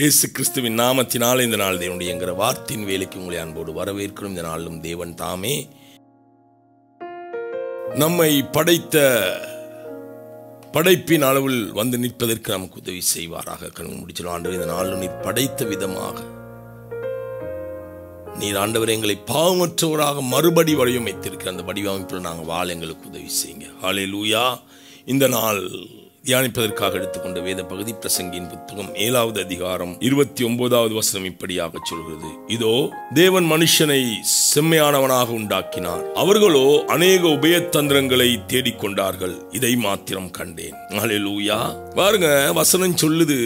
இயேசு கிறிஸ்துவின் நாமத்தினால் இந்த நாள் தேவனுடைய என்கிற வார்த்தையின் வேலைக்கு உங்களை அன்போடு வரவேற்கிறோம். இந்த நாளும் தேவன் தாமே நம்மை படைத்த படைப்பின் அளவில் வந்து நிற்பதற்கு நமக்கு உதவி செய்வாராக. கண் முடிச்சல் ஆண்டவர், இந்த நாளில் நீர் படைத்த விதமாக நீர் ஆண்டவர் எங்களை பாவமற்றவராக மறுபடி வடிவமைத்திருக்கிற அந்த வடிவமைப்பில் நாங்கள் வாழ எங்களுக்கு உதவி செய்யுங்க. ஹல்லேலூயா. இந்த நாள் தியானிப்பதற்காக எடுத்துக்கொண்ட வேத பகுதி பிரசங்கியின் புத்தகம் 7வது அதிகாரம் 29வது வசனம் இப்படியாக சொல்கிறது. இதோ தேவன் மனுஷனை செம்மையானவனாக உண்டாக்கினார், அவர்களோ அநேக உபயத்தந்திரங்களை தேடிக்கொண்டார்கள், இதை மாத்திரம் கண்டேன். ஹல்லேலூயா. பாருங்க, வசனம் சொல்லுது,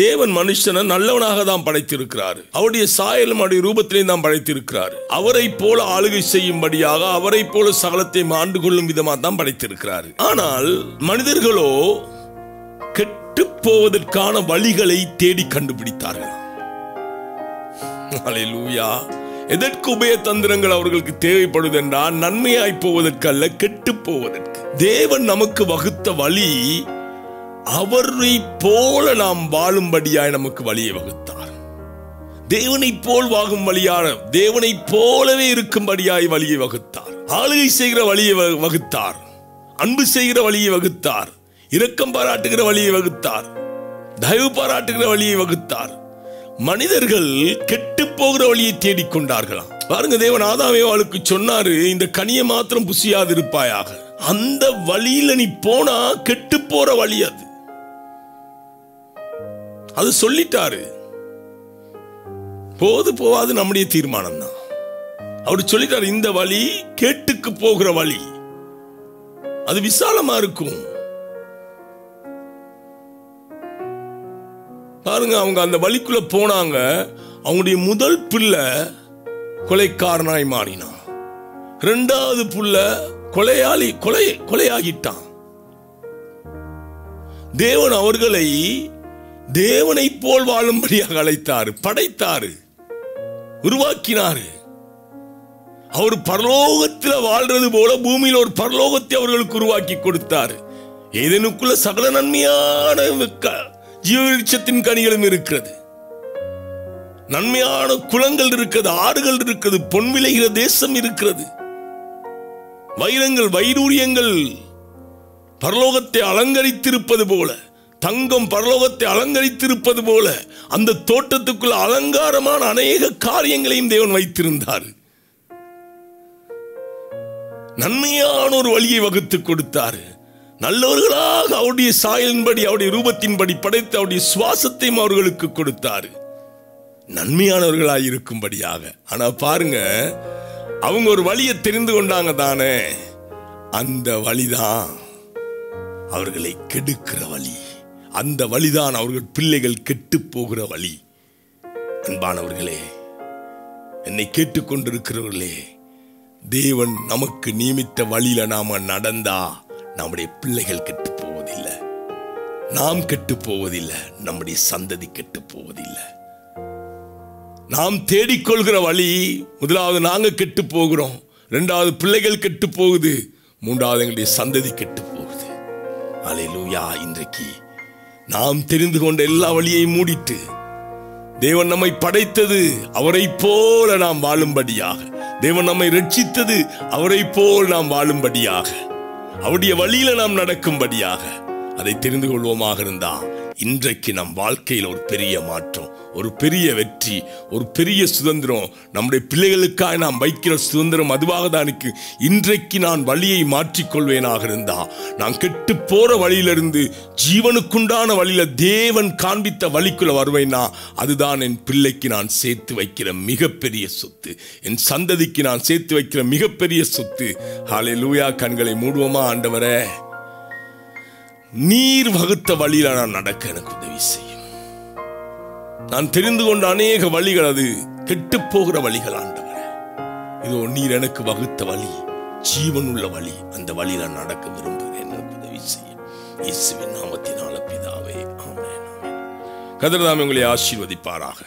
தேவன் மனுஷனை நல்லவனாக தான் படைத்திருக்கிறார். அவருடைய சாயலும் அவருடைய ரூபத்திலேயும் தான் படைத்திருக்கிறார். அவரை போல ஆளுகை செய்யும்படியாக, அவரை போல சகலத்தை ஆண்டு கொள்ளும் விதமாக தான் படைத்திருக்கிறார். ஆனால் மனிதர்களோ கெட்டு போவதற்கான வழிகளை தேடி கண்டுபிடித்தார்கள். ஹல்லேலூயா. எதற்கு உபயதந்திரங்கள் அவர்களுக்கு தேவைப்படுவது என்றால், நன்மையாய் போவதற்கு அல்ல, கெட்டு போவதற்கு. தேவன் நமக்கு வகுத்த வழி, அவரை போல நாம் வாழும்படியாய் நமக்கு வழியை வகுத்தார். தேவனை போல் வாகும் வழியான, தேவனை போலவே இருக்கும்படியாய் வழியை வகுத்தார். ஆளுகை செய்கிற வழியை வகுத்தார், அன்பு செய்கிற வழியை வகுத்தார், இரக்கம் பாராட்டுகிற வழியை வகுத்தார், தயவு பாராட்டுகிற வழியை வகுத்தார். மனிதர்கள் கெட்டு போகிற வழியை தேடிக்கொண்டார்களாம். பாருங்க, தேவன் ஆதாமேவாளுக்கு சொன்னாரு, இந்த கனியை மாத்திரம் புசியாது இருப்பாயாக. அந்த வழியில நீ போனா கெட்டு போற வழி அது. அது சொல்லிட்டாரு. போது போவாது நம்முடைய தீர்மானம் தான். அவர் சொல்லிட்டாரு, இந்த வழி கேட்டுக்கு போகிற வழி, அது விசாலமா இருக்கும். பாருங்க, அவங்க அந்த வழிக்குள்ள போனாங்க. அவங்களுடைய முதல் பிள்ளை கொலைக்காரனாய் மாறினான். இரண்டாவது புள்ள கொலையாகிட்டான். தேவன் அவர்களை தேவனை போல் வாழும்படியாக அழைத்தாரு, படைத்தாரு, உருவாக்கினாரு. அவர் பரலோகத்தில் வாழ்றது போல பூமியில் ஒரு பரலோகத்தை அவர்களுக்கு உருவாக்கி கொடுத்தாரு. ஏதேனுக்குள்ள சகல நன்மையான ஜீவவிருட்சத்தின் கனிகளும் இருக்கிறது, நன்மையான குளங்கள் இருக்கிறது, ஆறுகள் இருக்கிறது, பொன் விளைகிற தேசம் இருக்கிறது, வைரங்கள் வைடூரியங்கள் பரலோகத்தை அலங்கரித்திருப்பது போல, தங்கம் பரலோகத்தை அலங்கரித்திருப்பது போல அந்த தோட்டத்துக்குள்ள அலங்காரமான அநேக காரியங்களையும் தேவன் வைத்திருந்தார். நன்மையான ஒரு வழியை வகுத்து கொடுத்தார். நல்லவர்களாக அவருடைய சாயலின்படி, அவருடைய ரூபத்தின்படி படைத்து அவருடைய சுவாசத்தையும் அவர்களுக்கு கொடுத்தார், நன்மையானவர்களாக இருக்கும்படியாக. ஆனா பாருங்க, அவங்க ஒரு வழியை தெரிந்து கொண்டாங்க தானே, அந்த வழிதான் அவர்களை கெடுக்கிற வழி, அந்த வழிதான் அவர்கள் பிள்ளைகள் கெட்டு போகிற வழி. அன்பானவர்களே, என்னை கேட்டுக்கொண்டிருக்கிறவர்களே, தேவன் நமக்கு நியமித்த வழியில நாம நடந்தா நம்முடைய பிள்ளைகள் கெட்டு போவதில்லை, நாம் கெட்டு போவதில்லை, நம்முடைய சந்ததி கெட்டு போவதில்லை. நாம் தேடிக்கொள்கிற வழி, முதலாவது நாங்க கெட்டு போகிறோம், இரண்டாவது பிள்ளைகள் கெட்டு போகுது, மூன்றாவது எங்களுடைய சந்ததி கெட்டு போகுது. அல்லேலூயா. இன்றைக்கு நாம் தெரிந்து கொண்ட எல்லா வழியையும் மூடிட்டு, தேவன் நம்மை படைத்தது அவரை போல நாம் வாழும்படியாக, தேவன் நம்மை ரட்சித்தது அவரை போல் நாம் வாழும்படியாக, அவருடைய வழியில நாம் நடக்கும்படியாக அதை தெரிந்து கொள்வோமாக இருந்தா, இன்றைக்கு நம் வாழ்க்கையில் ஒரு பெரிய மாற்றம், ஒரு பெரிய வெற்றி, ஒரு பெரிய சுதந்திரம், நம்முடைய பிள்ளைகளுக்காக நாம் வைக்கிற சுதந்திரம் அதுவாக தான் இருக்கு. இன்றைக்கு நான் வழியை மாற்றிக்கொள்வேனாக இருந்தா, நான் கெட்டு போற வழியிலிருந்து ஜீவனுக்குண்டான வழியில தேவன் காண்பித்த வழிக்குள்ள வருவேனா, அதுதான் என் பிள்ளைக்கு நான் சேர்த்து வைக்கிற மிகப்பெரிய சொத்து, என் சந்ததிக்கு நான் சேர்த்து வைக்கிற மிகப்பெரிய சொத்து. ஹல்லேலூயா. கண்களை மூடுவோமா? ஆண்டவரே, நீர் வகுத்த வழியில நான் நடக்க எனக்கு உதவி செய்யும். நான் தெரிந்து கொண்ட அநேக வழிகள் அது கெட்டு போகிற வழிகள். ஆண்டவரே, இதோ நீர் எனக்கு வகுத்த வழி ஜீவனுள்ள வழி, அந்த வழியில நடக்க விரும்புகிறேன், எனக்கு உதவி செய்யும். இயேசுவின் நாமத்தினால பிதாவே, ஆமென். கர்த்தர் தாமே உங்களை ஆசீர்வதிப்பாராக.